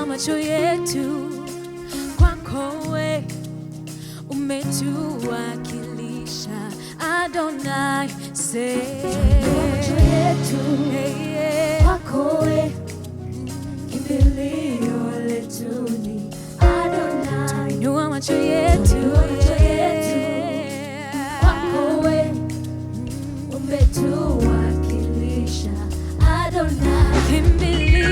macho yetu kwako we, umetuwakilisha Adonai, say macho yetu kwako we, kimbilio letu ni Adonai. Tuinua macho yetu kwako we, umetuwakilisha Adonai, kimbilio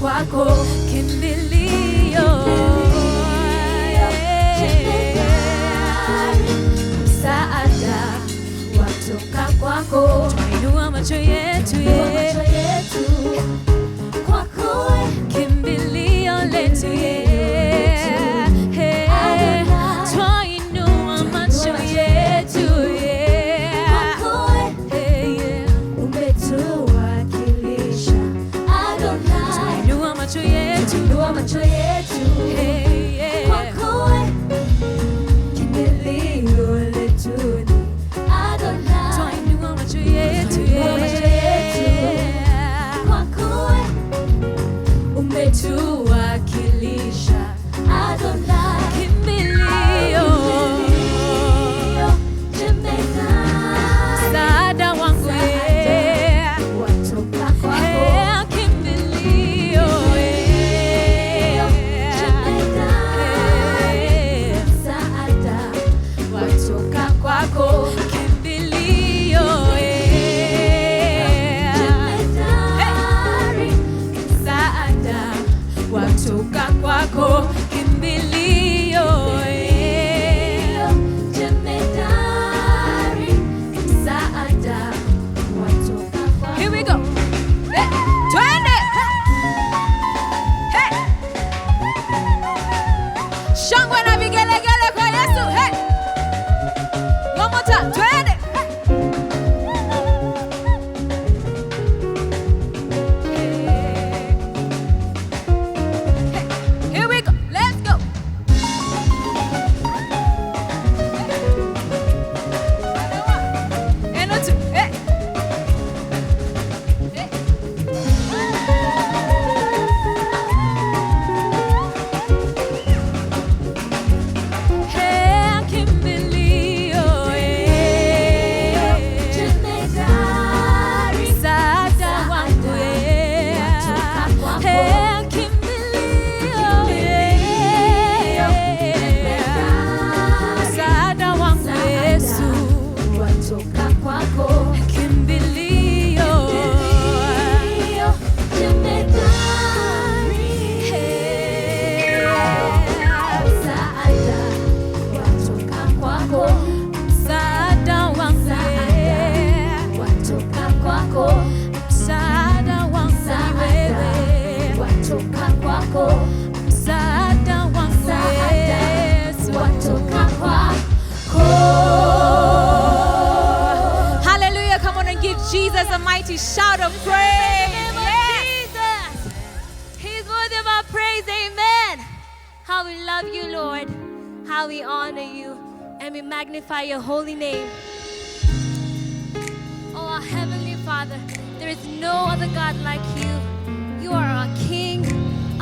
kwako, kimbilio msaada watoka kwako. Tuinua macho yetu kwako, kimbilio letu tuinua macho yetu kwako, umetuwakilisha Adonai. Tuinua macho yetu kwako, kimbilio letu ni Adonai. Tuinua macho yetu kwako, umetuwakilisha Adonai, kimbilio msaada wangu watoka kwako, kimbilio msaada watoka kwako, kimbilio msaada watoka kwako, kimbilio jemedari, msaada watoka kwako. Here we go. Twende. Hey. Shangwe na vigelegele kwa Yesu. Hey. One more time. Twende. Here we go. Let's go. And on two. Hey. mighty shout of praise. Jesus. He's worthy of our praise. Amen. How we love you, Lord. How we honor you. And we magnify your holy name. Oh, our Heavenly Father, there is no other God like you. You are our King,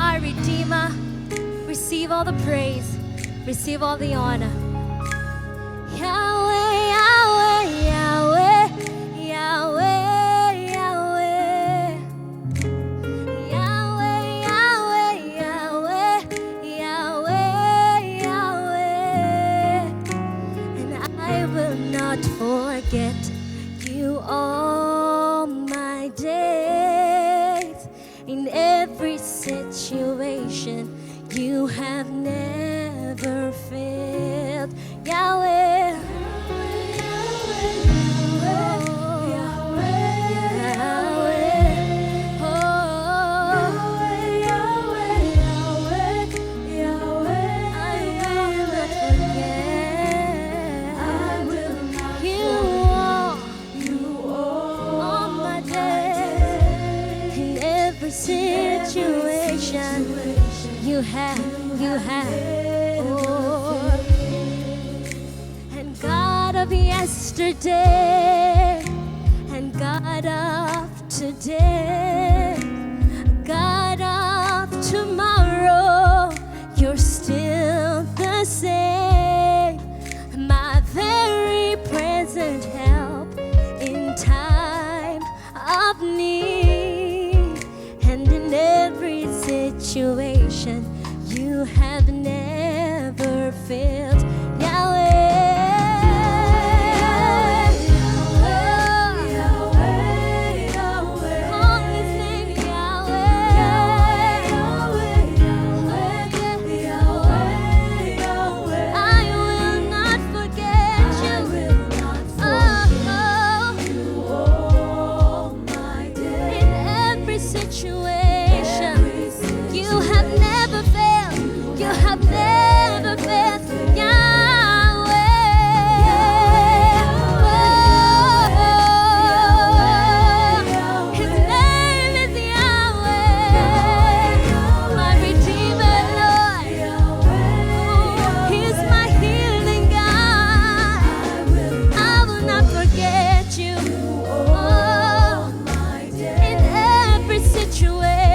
our Redeemer. Receive all the praise. Receive all the honor. Yahweh, Yahweh, Yahweh, Yahweh, Yahweh. Yahweh, Yahweh, Yahweh, Yahweh, Yahweh. And I will not forget you all my days. In every situation, you have never failed. Yahweh, situation you have, oh. And God of yesterday, and God of today, God of tomorrow, you're still the same. My very present help in time of need. And in every situation, you have never failed. Yahweh, Yahweh, Yahweh, call His name Yahweh, Yahweh, Yahweh, Yahweh. I will not forget you. Oh, my day. In every situation, you have never failed. You have never failed. His name is Yahweh, my Redeemer, Lord. He's my healing God. I will not forget you. Oh, in every situation.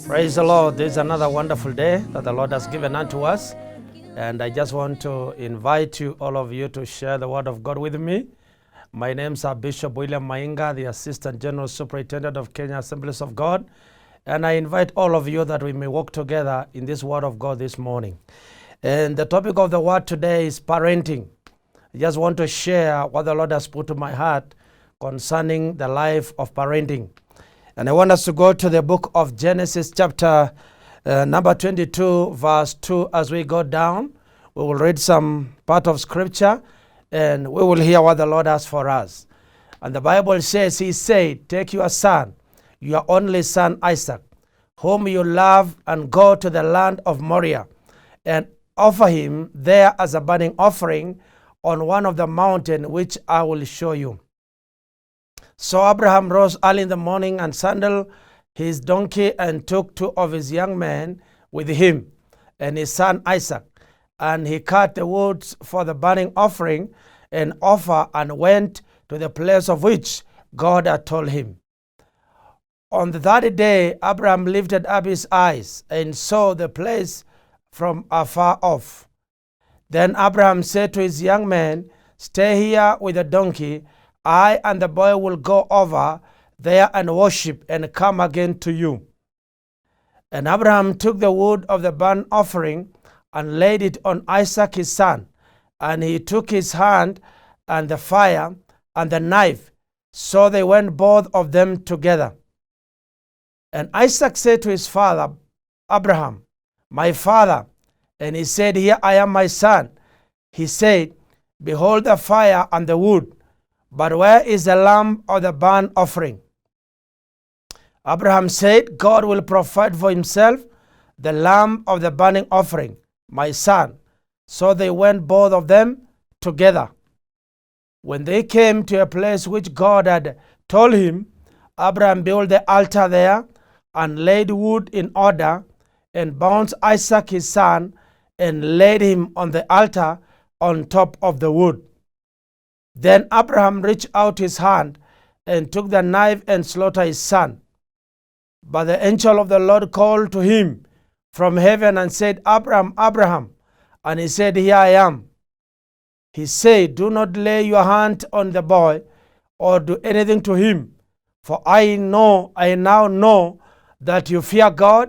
Praise the Lord. This is another wonderful day that the Lord has given unto us. And I just want to invite you, all of you, to share the word of God with me. My name is Bishop William Mainga, the Assistant General Superintendent of Kenya Assemblies of God. And I invite all of you that we may walk together in this word of God this morning. And the topic of the word today is parenting. I just want to share what the Lord has put to my heart concerning the life of parenting. And I want us to go to the book of Genesis chapter number 22 verse 2 as we go down. We will read some part of scripture and we will hear what the Lord has for us. And the Bible says, He said, take your son, your only son Isaac, whom you love, and go to the land of Moriah and offer him there as a burning offering on one of the mountains which I will show you. So Abraham rose early in the morning and saddled his donkey and took two of his young men with him and his son Isaac. And he cut the wood for the burning offering and offer and went to the place of which God had told him. On the third day, Abraham lifted up his eyes and saw the place from afar off. Then Abraham said to his young men, stay here with the donkey. I and the boy will go over there and worship and come again to you. And Abraham took the wood of the burnt offering and laid it on Isaac his son. And he took his hand and the fire and the knife. So they went both of them together. And Isaac said to his father, Abraham, my father. And he said, here I am, my son. He said, behold the fire and the wood, but where is the lamb of the burnt offering? Abraham said, God will provide for himself the lamb of the burning offering, my son. So they went both of them together. When they came to a place which God had told him, Abraham built the altar there and laid wood in order and bound Isaac his son and laid him on the altar on top of the wood. Then Abraham reached out his hand and took the knife and slaughtered his son. But the angel of the Lord called to him from heaven and said, Abraham, Abraham. And he said, here I am. He said, do not lay your hand on the boy or do anything to him. For I now know that you fear God,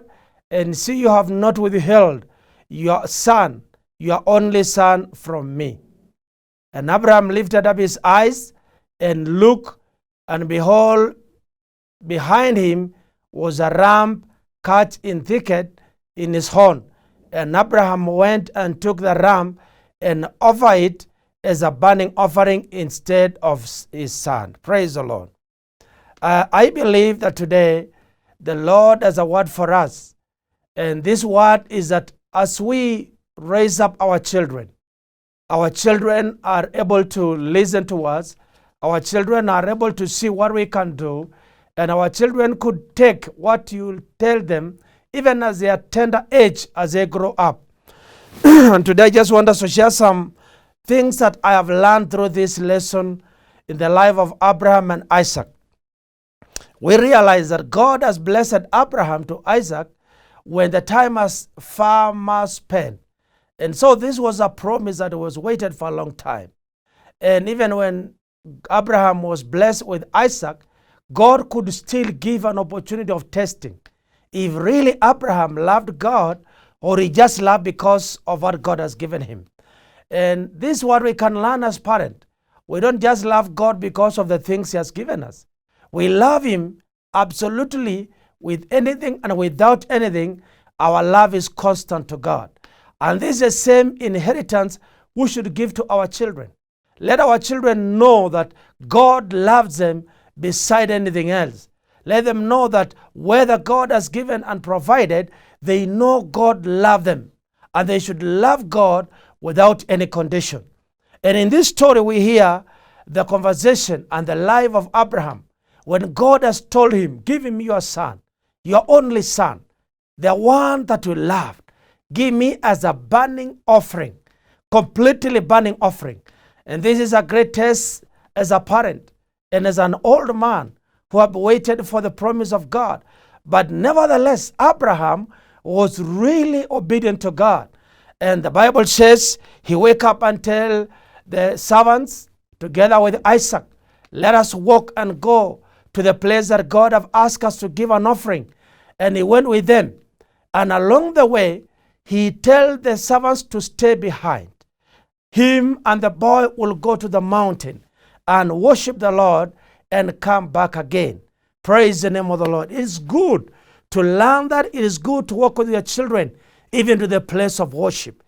and see you have not withheld your son, your only son, from me. And Abraham lifted up his eyes and looked, and behold, behind him was a ram cut in thicket in his horn. And Abraham went and took the ram and offered it as a burning offering instead of his son. Praise the Lord. I believe that today the Lord has a word for us. And this word is that as we raise up our children are able to listen to us. Our children are able to see what we can do. And our children could take what you tell them, even as they are tender age, as they grow up. And today I just want us to share some things that I have learned through this lesson in the life of Abraham and Isaac. We realize that God has blessed Abraham to Isaac when the time has far spent. And so this was a promise that was waited for a long time. And even when Abraham was blessed with Isaac, God could still give an opportunity of testing. If really Abraham loved God, or he just loved because of what God has given him. And this is what we can learn as parents. We don't just love God because of the things he has given us. We love him absolutely with anything and without anything. Our love is constant to God. And this is the same inheritance we should give to our children. Let our children know that God loves them beside anything else. Let them know that whether God has given and provided, they know God loves them. And they should love God without any condition. And in this story, we hear the conversation and the life of Abraham. When God has told him, give him your son, your only son, the one that you love. Give me as a burning offering, completely burning offering. And this is a great test as a parent and as an old man who have waited for the promise of God. But nevertheless, Abraham was really obedient to God. And the Bible says he wake up and tell the servants together with Isaac, let us walk and go to the place that God have asked us to give an offering. And he went with them. And along the way, he tell the servants to stay behind. Him and the boy will go to the mountain and worship the Lord and come back again. Praise the name of the Lord. It is good to learn that. It is good to walk with your children, even to the place of worship.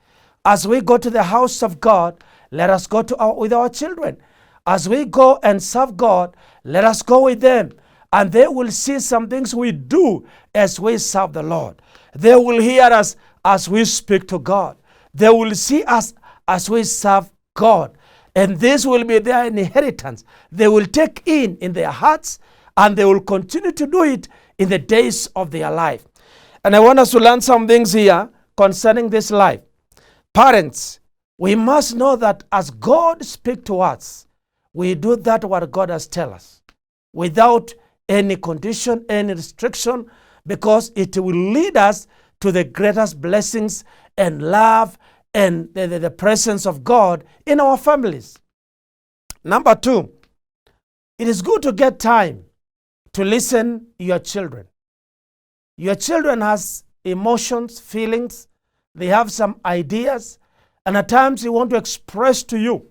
As we go to the house of God, let us go with our children. As we go and serve God, let us go with them. And they will see some things we do as we serve the Lord. They will hear us as we speak to God. They will see us as we serve God. And this will be their inheritance. They will take in their hearts, and they will continue to do it in the days of their life. And I want us to learn some things here concerning this life. Parents, we must know that as God speaks to us, we do that what God has told us without any condition, any restriction, because it will lead us to the greatest blessings and love and the presence of God in our families. Number 2, it is good to get time to listen to your children. Your children has emotions, feelings. They have some ideas, and at times they want to express to you.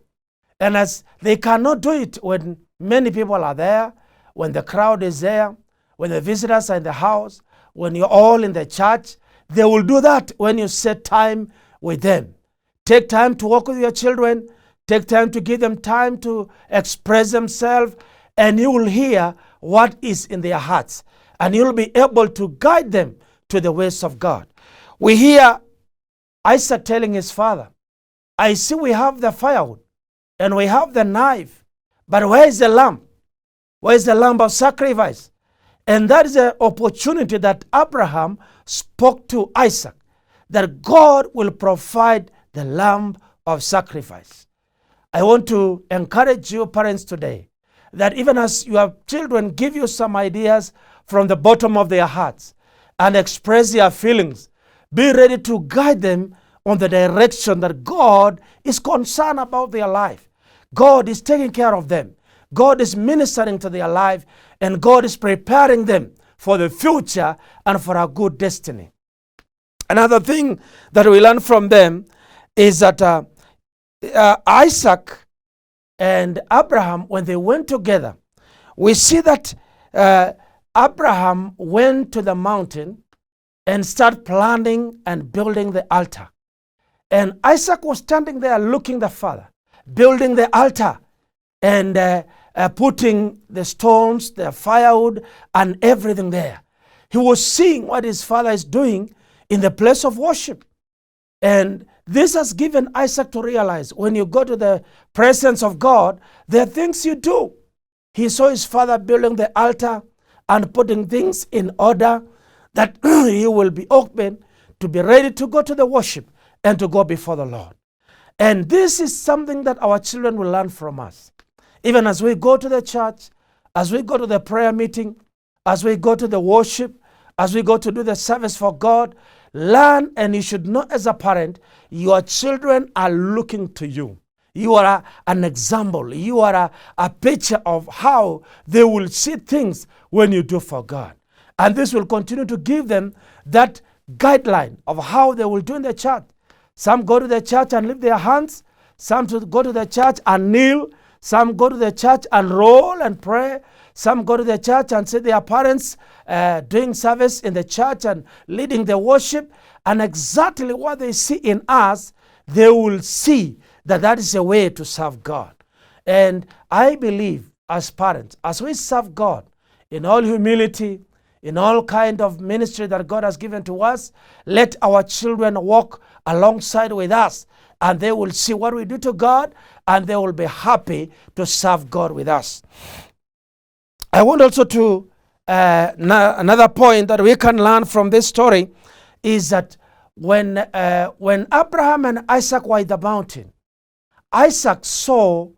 And as they cannot do it when many people are there, when the crowd is there, when the visitors are in the house, when you're all in the church, they will do that when you set time with them. Take time to walk with your children. Take time to give them time to express themselves, and you will hear what is in their hearts, and you'll be able to guide them to the ways of God. We hear Isaac telling his father, I see we have the firewood and we have the knife, but where is the lamb? Where is the lamb of sacrifice? And that is the opportunity that Abraham spoke to Isaac, that God will provide the lamb of sacrifice. I want to encourage you parents today that even as your children give you some ideas from the bottom of their hearts and express their feelings, be ready to guide them on the direction that God is concerned about their life. God is taking care of them. God is ministering to their life, and God is preparing them for the future and for a good destiny. Another thing that we learn from them is that Isaac and Abraham, when they went together, we see that Abraham went to the mountain and started planning and building the altar. And Isaac was standing there looking the father, building the altar and putting the stones, the firewood, and everything there. He was seeing what his father is doing in the place of worship. And this has given Isaac to realize when you go to the presence of God, there are things you do. He saw his father building the altar and putting things in order that he will be open to be ready to go to the worship and to go before the Lord. And this is something that our children will learn from us. Even as we go to the church, as we go to the prayer meeting, as we go to the worship, as we go to do the service for God, learn, and you should know as a parent, your children are looking to you. You are an example. You are a picture of how they will see things when you do for God. And this will continue to give them that guideline of how they will do in the church. Some go to the church and lift their hands. Some go to the church and kneel. Some go to the church and roll and pray. Some go to the church and see their parents doing service in the church and leading the worship. And exactly what they see in us, they will see that is a way to serve God. And I believe as parents, as we serve God in all humility, in all kind of ministry that God has given to us, let our children walk alongside with us, and they will see what we do to God, and they will be happy to serve God with us. I want also to, another point that we can learn from this story is that when Abraham and Isaac were at the mountain, Isaac saw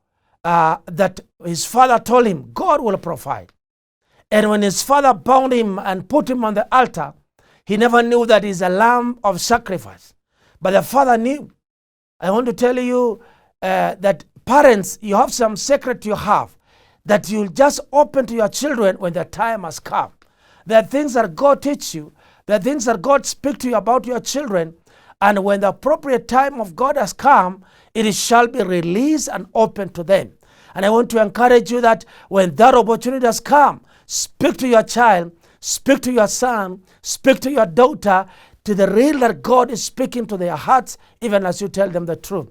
that his father told him, God will provide. And when his father bound him and put him on the altar, he never knew that he's a lamb of sacrifice. But the father knew. I want to tell you that parents, you have some secret you have that you'll just open to your children when the time has come. There are things that God teach you. There are things that God speak to you about your children. And when the appropriate time of God has come, it shall be released and open to them. And I want to encourage you that when that opportunity has come, speak to your child, speak to your son, speak to your daughter, to the real that God is speaking to their hearts, even as you tell them the truth.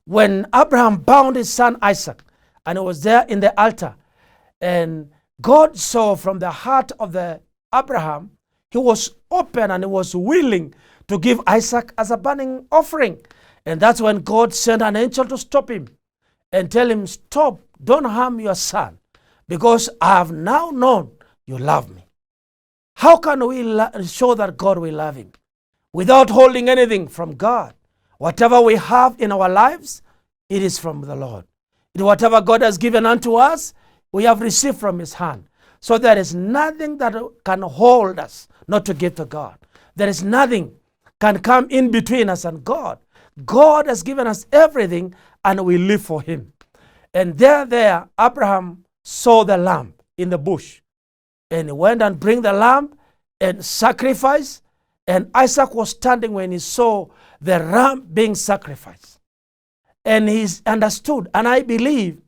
When Abraham bound his son Isaac, and he was there in the altar, and God saw from the heart of the Abraham, he was open and he was willing to give Isaac as a burning offering. And that's when God sent an angel to stop him and tell him, stop, don't harm your son, because I have now known you love me. How can we show that God will love him? Without holding anything from God. Whatever we have in our lives, it is from the Lord. Whatever God has given unto us, we have received from his hand. So there is nothing that can hold us not to give to God. There is nothing can come in between us and God. God has given us everything and we live for him. And there, Abraham saw the lamb in the bush. And he went and bring the lamb and sacrifice. And Isaac was standing when he saw the ram being sacrificed. And he understood, and I believe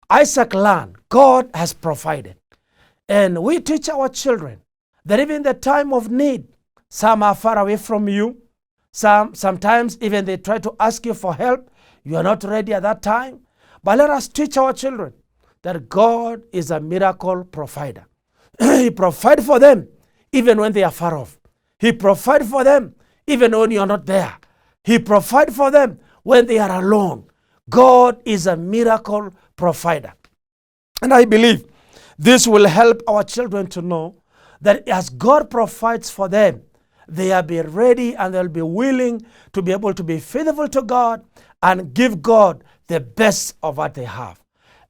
Isaac learned God has provided. And we teach our children that even in the time of need, some are far away from you. Sometimes even they try to ask you for help. You are not ready at that time. But let us teach our children that God is a miracle provider. He provides for them even when they are far off. He provides for them even when you are not there. He provides for them when they are alone. God is a miracle provider. And I believe this will help our children to know that as God provides for them, they will be ready and they'll be willing to be able to be faithful to God and give God the best of what they have.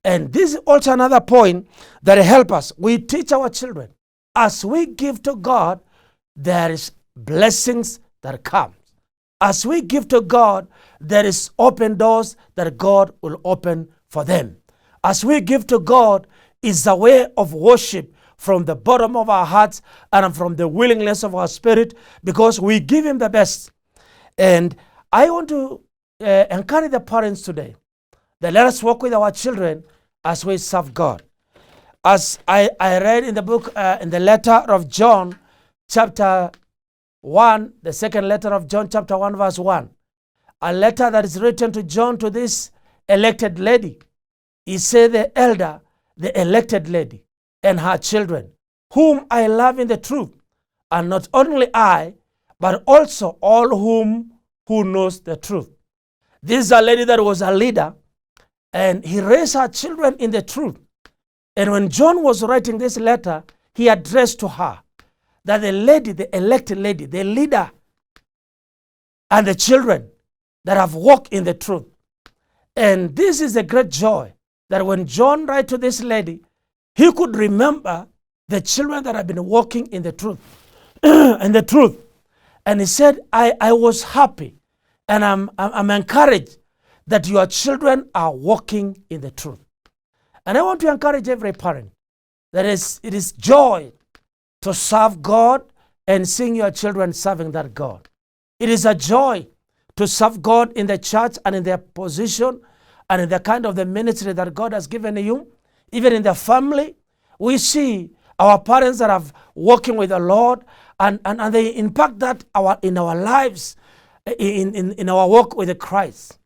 And this is also another point that helps us. We teach our children, as we give to God, there is blessings that come. As we give to God, there is open doors that God will open for them. As we give to God, is a way of worship from the bottom of our hearts and from the willingness of our spirit, because we give him the best. And I want to encourage the parents today that let us walk with our children as we serve God. As I read in the book, in the letter of John, chapter 1, the second letter of John, chapter 1, verse 1, a letter that is written to John to this elected lady. He said, the elder, the elected lady, and her children, whom I love in the truth, and not only I, but also all who knows the truth. This is a lady that was a leader, and he raised her children in the truth. And when John was writing this letter, he addressed to her that the lady, the elected lady, the leader, and the children that have walked in the truth. And this is a great joy that when John writes to this lady, he could remember the children that have been walking in the truth. In the truth. And he said, I was happy and I'm encouraged that your children are walking in the truth. And I want to encourage every parent that it is joy to serve God and seeing your children serving that God. It is a joy to serve God in the church and in their position and in the kind of the ministry that God has given you. Even in the family, we see our parents that are walking with the Lord and they impact that in our lives, in our walk with Christ.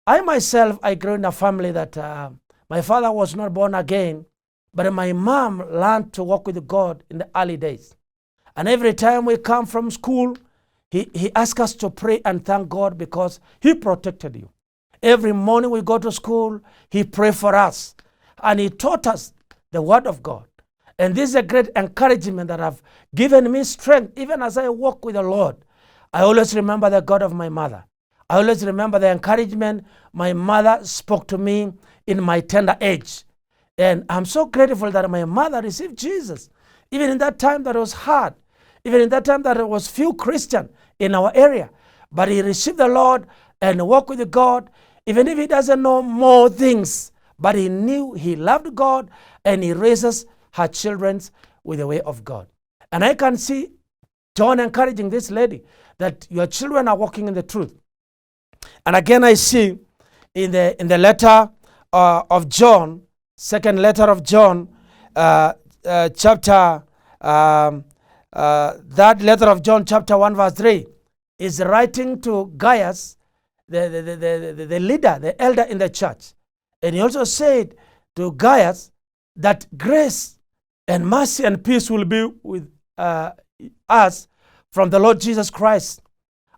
I myself, I grew in a family that my father was not born again, but my mom learned to walk with God in the early days. And every time we come from school, he asked us to pray and thank God because he protected you. Every morning we go to school, he prayed for us. And he taught us the word of God. And this is a great encouragement that have given me strength. Even as I walk with the Lord, I always remember the God of my mother. I always remember the encouragement my mother spoke to me in my tender age. And I'm so grateful that my mother received Jesus. Even in that time that was hard, even in that time that there was few Christian in our area, but he received the Lord and walked with God, even if he doesn't know more things, but he knew he loved God and he raises her children with the way of God. And I can see John encouraging this lady that your children are walking in the truth. And again, I see in the letter of John, second letter of John, chapter that letter of John, chapter 1, verse 3, is writing to Gaius, the leader, the elder in the church. And he also said to Gaius that grace and mercy and peace will be with us from the Lord Jesus Christ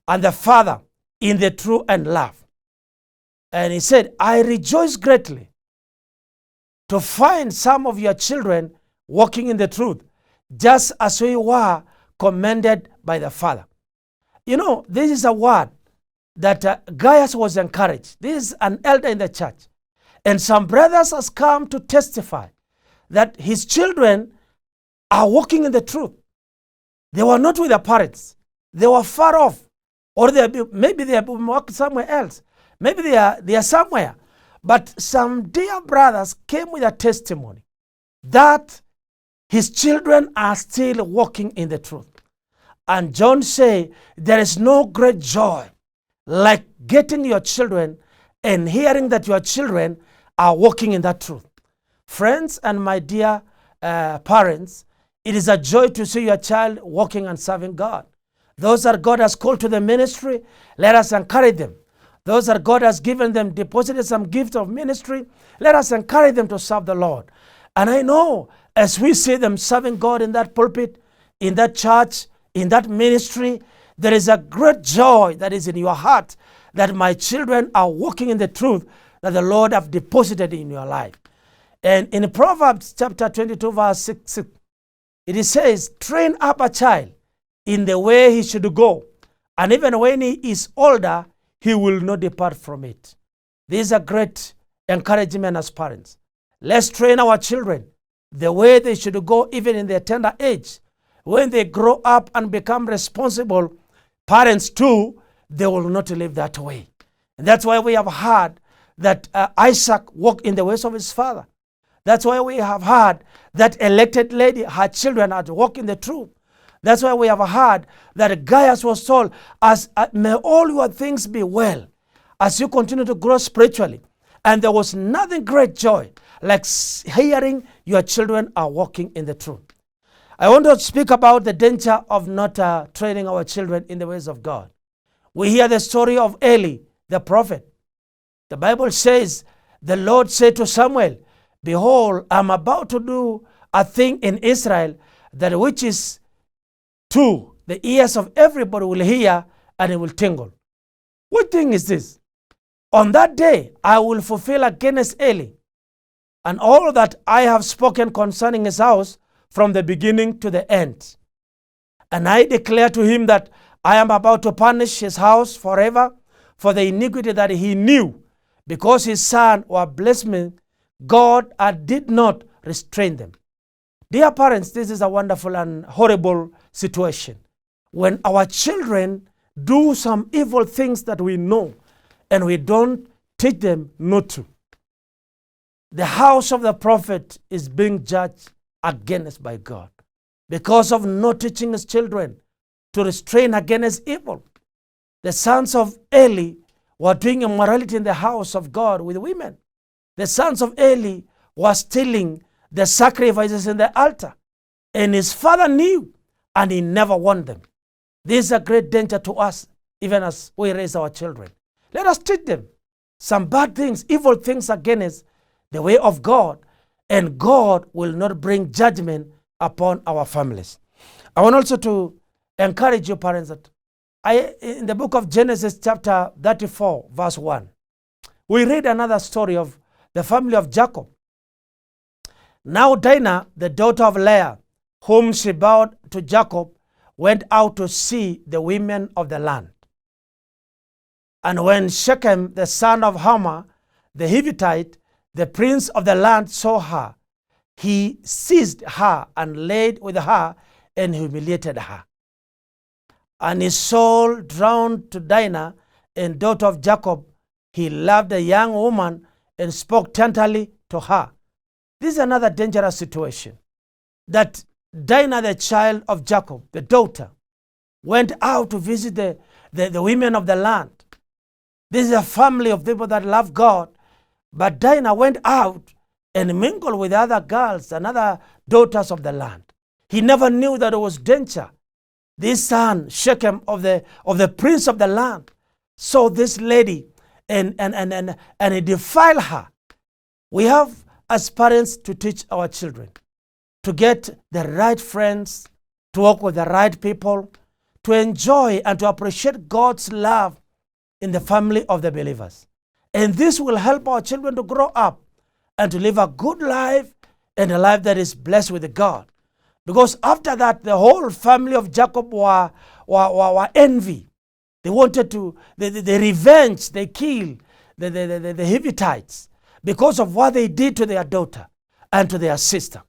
and the Father in the true and love. And he said, I rejoice greatly to find some of your children walking in the truth, just as we were commended by the Father. You know, this is a word that Gaius was encouraged. This is an elder in the church. And some brothers has come to testify that his children are walking in the truth. They were not with their parents. They were far off. Or maybe they have worked somewhere else. Maybe they are somewhere. But some dear brothers came with a testimony that his children are still walking in the truth. And John say, there is no great joy like getting your children and hearing that your children are walking in that truth. Friends and my dear parents, it is a joy to see your child walking and serving God. Those that God has called to the ministry, let us encourage them. Those that God has given them, deposited some gift of ministry, let us encourage them to serve the Lord. And I know as we see them serving God in that pulpit, in that church, in that ministry, there is a great joy that is in your heart that my children are walking in the truth that the Lord have deposited in your life. And in Proverbs chapter 22, verse 6, it says, train up a child in the way he should go, and even when he is older, he will not depart from it. This is a great encouragement as parents. Let's train our children the way they should go, even in their tender age. When they grow up and become responsible parents too, they will not live that way. And that's why we have heard that Isaac walked in the ways of his father. That's why we have heard that elected lady, her children had to walk in the truth. That's why we have heard that Gaius was told, may all your things be well as you continue to grow spiritually. And there was nothing great joy like hearing your children are walking in the truth. I want to speak about the danger of not training our children in the ways of God. We hear the story of Eli, the prophet. The Bible says, the Lord said to Samuel, behold, I'm about to do a thing in Israel that which is to the ears of everybody will hear and it will tingle. What thing is this? On that day, I will fulfill against Eli and all that I have spoken concerning his house from the beginning to the end. And I declare to him that I am about to punish his house forever for the iniquity that he knew, because his son were blaspheming God and did not restrain them. Dear parents, this is a wonderful and horrible situation. When our children do some evil things that we know and we don't teach them not to. The house of the prophet is being judged against by God because of not teaching his children to restrain against evil. The sons of Eli were doing immorality in the house of God with women. The sons of Eli were stealing the sacrifices in the altar. And his father knew, and he never warned them. This is a great danger to us, even as we raise our children. Let us teach them some bad things, evil things against the way of God, and God will not bring judgment upon our families. I want also to encourage you parents that in the book of Genesis chapter 34, verse 1, we read another story of the family of Jacob. Now Dinah, the daughter of Leah, whom she bowed to Jacob, went out to see the women of the land. And when Shechem, the son of Hamor, the Hivitite, the prince of the land saw her, he seized her and laid with her and humiliated her. And his soul drowned to Dinah, and daughter of Jacob. He loved a young woman and spoke tenderly to her. This is another dangerous situation. That Dinah, the child of Jacob, the daughter, went out to visit the women of the land. This is a family of people that love God. But Dinah went out and mingled with other girls and other daughters of the land. He never knew that it was danger. This son, Shechem, of the prince of the land, saw this lady and he defiled her. We have, as parents, to teach our children to get the right friends, to work with the right people, to enjoy and to appreciate God's love in the family of the believers. And this will help our children to grow up and to live a good life and a life that is blessed with God. Because after that, the whole family of Jacob were envy. They wanted to, the revenge, they killed the Hittites because of what they did to their daughter and to their sister.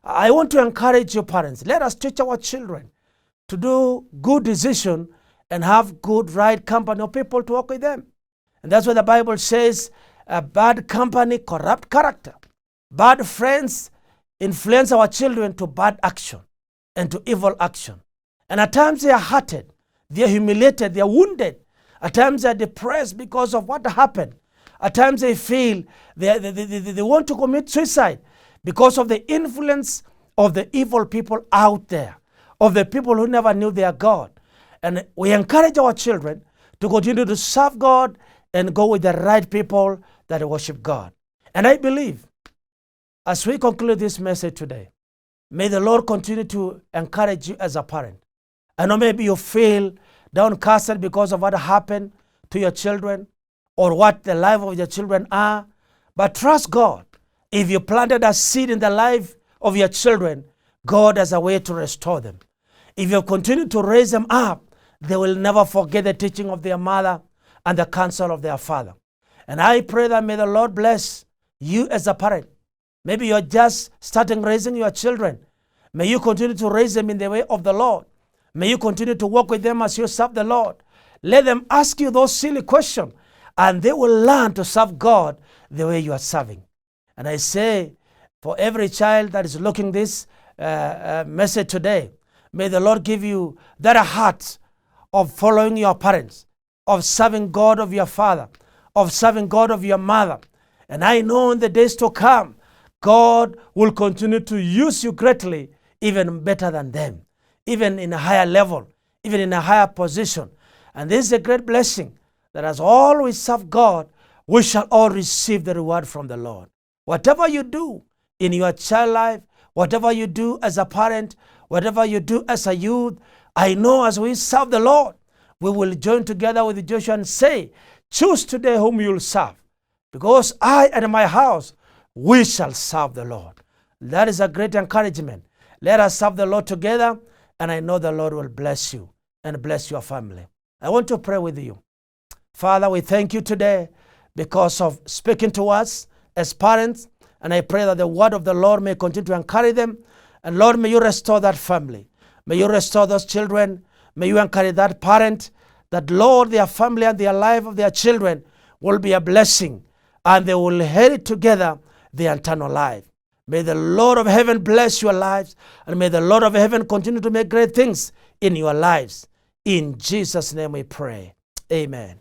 I want to encourage you parents, let us teach our children to do good decision and have good, right company of people to work with them. And that's what the Bible says, a bad company, corrupt character. Bad friends influence our children to bad action and to evil action. And at times they are hurted, they are humiliated, they are wounded. At times they are depressed because of what happened. At times they feel they want to commit suicide because of the influence of the evil people out there, of the people who never knew their God. And we encourage our children to continue to serve God and go with the right people that worship God. And I believe, as we conclude this message today, may the Lord continue to encourage you as a parent. I know maybe you feel downcasted because of what happened to your children or what the life of your children are, but trust God. If you planted a seed in the life of your children, God has a way to restore them. If you continue to raise them up, they will never forget the teaching of their mother and the counsel of their father. And I pray that may the Lord bless you as a parent. Maybe you're just starting raising your children. May you continue to raise them in the way of the Lord. May you continue to walk with them as you serve the Lord. Let them ask you those silly questions, and they will learn to serve God the way you are serving. And I say, for every child that is looking this message today, may the Lord give you that heart of following your parents, of serving God of your father, of serving God of your mother. And I know in the days to come, God will continue to use you greatly, even better than them, even in a higher level, even in a higher position. And this is a great blessing that as all we serve God, we shall all receive the reward from the Lord. Whatever you do in your child life, whatever you do as a parent, whatever you do as a youth, I know as we serve the Lord, we will join together with Joshua and say, choose today whom you will serve, because I and my house, we shall serve the Lord. That is a great encouragement. Let us serve the Lord together, and I know the Lord will bless you and bless your family. I want to pray with you. Father, we thank you today because of speaking to us as parents, and I pray that the word of the Lord may continue to encourage them. And Lord, may you restore that family. May you restore those children. May you encourage that parent, that Lord, their family and their life of their children will be a blessing, and they will inherit together the eternal life. May the Lord of heaven bless your lives, and may the Lord of heaven continue to make great things in your lives. In Jesus' name we pray. Amen.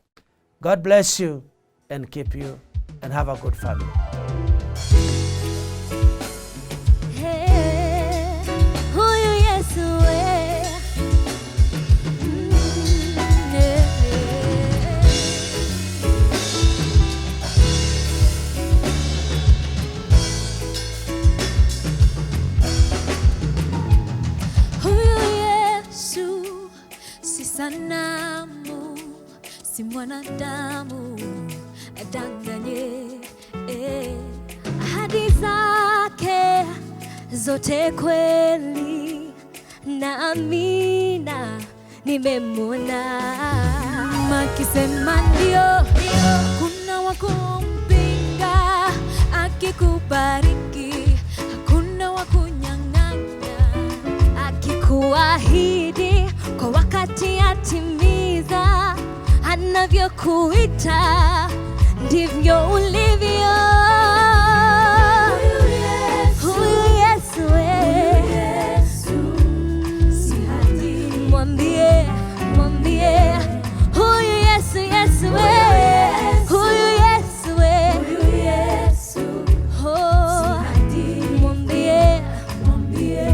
God bless you and keep you, and have a good family. Sanamu, si mwanadamu adanganye, ahadi zake zote kweli na amina, nimemwona akisema ndio, kuna wa kumpinga. akikubariki hakuna wa kunyang'anya, akikuahidi kwa wakati atimiza, anavyokuita ndivyo ulivyo. Huyu Yesu, mwambie, mwambie huyu Yesu, Yesu huyu Yesu, oh, mwambie, mwambie.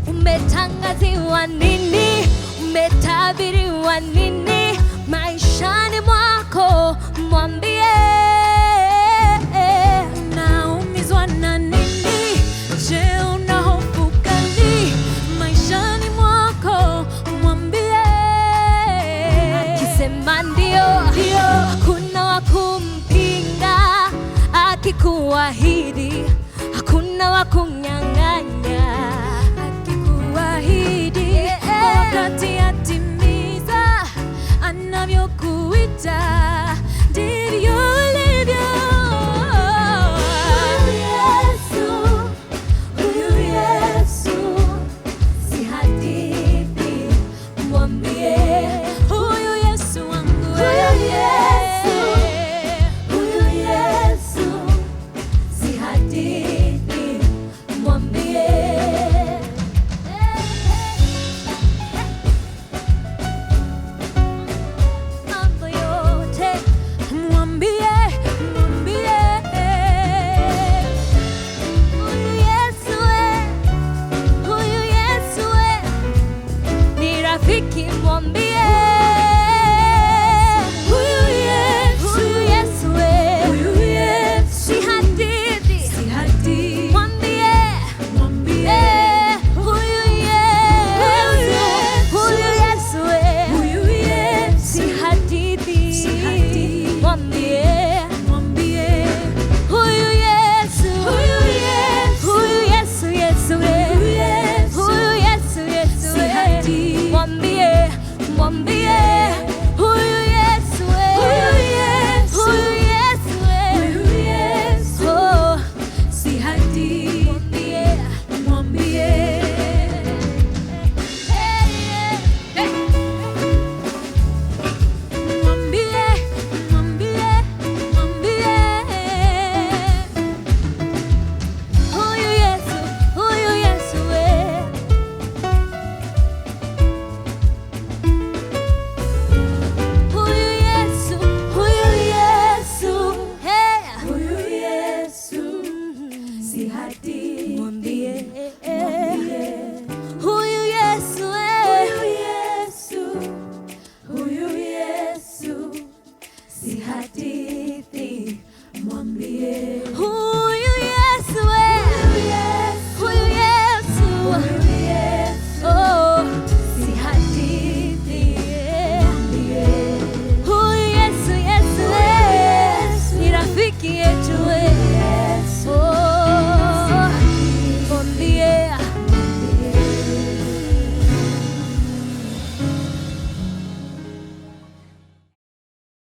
Umetangaziwa nini? Umetabiriwa nini maishani mwako? Mwambie. Unaumizwa na nini? Je, una hofu gani maishani mwako? Mwambie. Akisema ndio, hakuna wa kumpinga. Akikuahidi hakuna wa kunyang'anya. Akikuahidi wakati atimiza, anavyokuita ndivyo ulivyo. Huyu Yesu si hadithi, mwambie huyu Yesu wangu, huyu Yesu si hadithi, mwambie. Mambo yote mwambie, mwambie. Huyu Yesu, huyu Yesu ni rafiki, mwambie. Huyu Yesu, huyu Yesu si hadithi, mwambie, mwambie. Huyu Yesu, huyu Yesu si hadithi, mwambie, mwambie. Huyu Yesu, huyu Yesu, huyu Yesu, mwambie, mwambie.